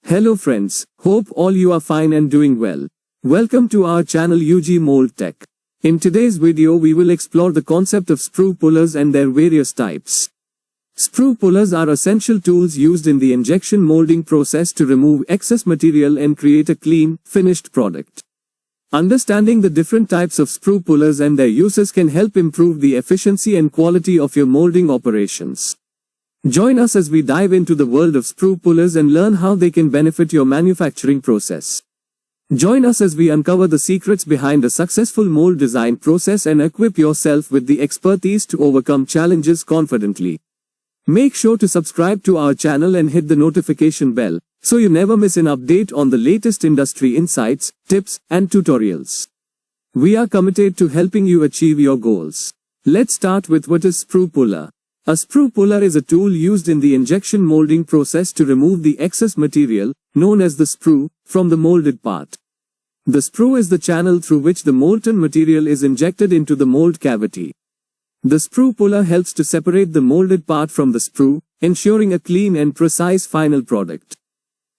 Hello friends, hope all you are fine and doing well. Welcome to our channel UG Mold Tech. In today's video we will explore the concept of sprue pullers and their various types. Sprue pullers are essential tools used in the injection molding process to remove excess material and create a clean, finished product. Understanding the different types of sprue pullers and their uses can help improve the efficiency and quality of your molding operations. Join us as we dive into the world of sprue pullers and learn how they can benefit your manufacturing process. Join us as we uncover the secrets behind a successful mold design process and equip yourself with the expertise to overcome challenges confidently. Make sure to subscribe to our channel and hit the notification bell, so you never miss an update on the latest industry insights, tips, and tutorials. We are committed to helping you achieve your goals. Let's start with what is sprue puller. A sprue puller is a tool used in the injection molding process to remove the excess material, known as the sprue, from the molded part. The sprue is the channel through which the molten material is injected into the mold cavity. The sprue puller helps to separate the molded part from the sprue, ensuring a clean and precise final product.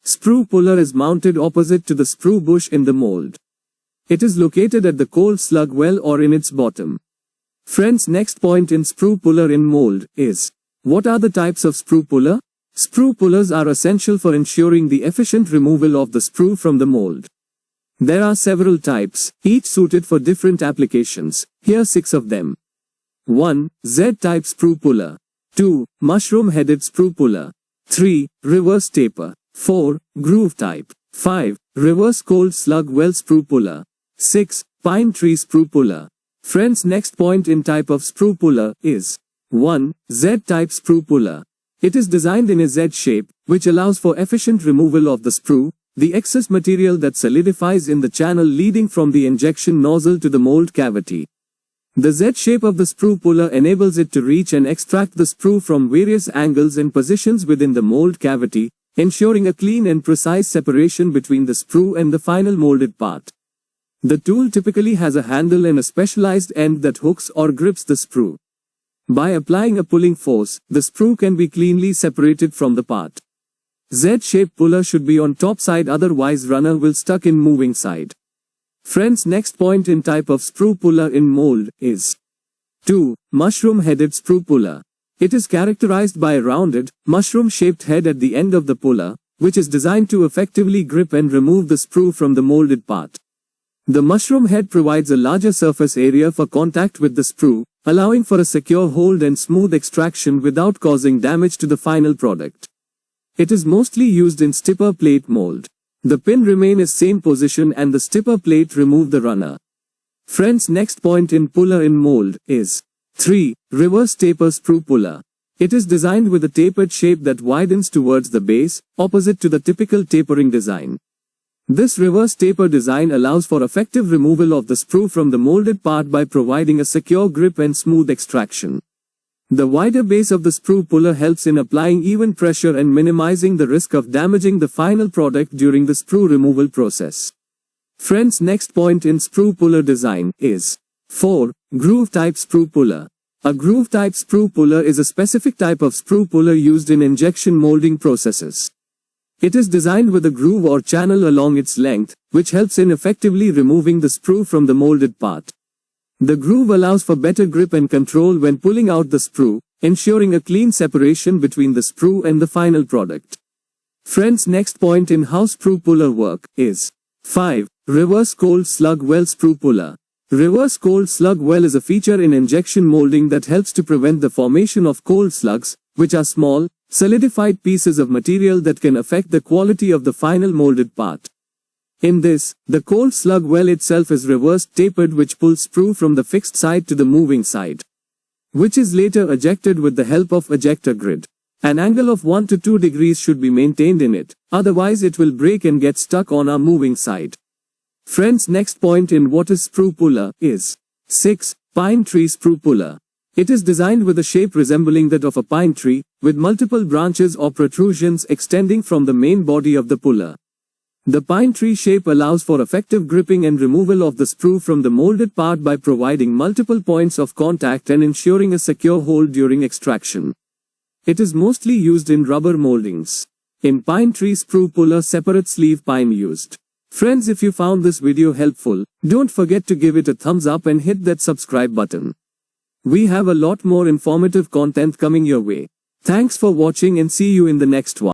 Sprue puller is mounted opposite to the sprue bush in the mold. It is located at the cold slug well or in its bottom. Friends, next point in sprue puller in mold is, what are the types of sprue puller? Sprue pullers are essential for ensuring the efficient removal of the sprue from the mold. There are several types, each suited for different applications. Here are 6 of them. 1. Z-type sprue puller. 2. Mushroom-headed sprue puller. 3. Reverse taper. 4. Groove type. 5. Reverse cold slug well sprue puller. 6. Pine tree sprue puller. Friends, next point in type of sprue puller is 1. Z-type sprue puller. It is designed in a Z shape, which allows for efficient removal of the sprue, the excess material that solidifies in the channel leading from the injection nozzle to the mold cavity. The Z shape of the sprue puller enables it to reach and extract the sprue from various angles and positions within the mold cavity, ensuring a clean and precise separation between the sprue and the final molded part. The tool typically has a handle and a specialized end that hooks or grips the sprue. By applying a pulling force, the sprue can be cleanly separated from the part. Z-shaped puller should be on top side, otherwise runner will stuck in moving side. Friends, next point in type of sprue puller in mold is 2. Mushroom-headed sprue puller. It is characterized by a rounded, mushroom-shaped head at the end of the puller, which is designed to effectively grip and remove the sprue from the molded part. The mushroom head provides a larger surface area for contact with the sprue, allowing for a secure hold and smooth extraction without causing damage to the final product. It is mostly used in stipper plate mold. The pin remain in same position and the stipper plate remove the runner. Friends, next point in puller in mold is 3. Reverse taper sprue puller. It is designed with a tapered shape that widens towards the base, opposite to the typical tapering design. This reverse taper design allows for effective removal of the sprue from the molded part by providing a secure grip and smooth extraction. The wider base of the sprue puller helps in applying even pressure and minimizing the risk of damaging the final product during the sprue removal process. Friends, next point in sprue puller design is 4. Groove type sprue puller. A groove type sprue puller is a specific type of sprue puller used in injection molding processes. It is designed with a groove or channel along its length, which helps in effectively removing the sprue from the molded part. The groove allows for better grip and control when pulling out the sprue, ensuring a clean separation between the sprue and the final product. Friends, next point in how sprue puller work is 5. Reverse cold slug well sprue puller. Reverse cold slug well is a feature in injection molding that helps to prevent the formation of cold slugs, which are small, solidified pieces of material that can affect the quality of the final molded part. In this, the cold slug well itself is reverse tapered, which pulls sprue from the fixed side to the moving side, which is later ejected with the help of ejector grid. An angle of 1 to 2 degrees should be maintained in it, otherwise it will break and get stuck on our moving side. Friends, next point in what is sprue puller is 6. Pine tree sprue puller. It is designed with a shape resembling that of a pine tree, with multiple branches or protrusions extending from the main body of the puller. The pine tree shape allows for effective gripping and removal of the sprue from the molded part by providing multiple points of contact and ensuring a secure hold during extraction. It is mostly used in rubber moldings. In pine tree sprue puller, separate sleeve pine used. Friends, if you found this video helpful, don't forget to give it a thumbs up and hit that subscribe button. We have a lot more informative content coming your way. Thanks for watching and see you in the next one.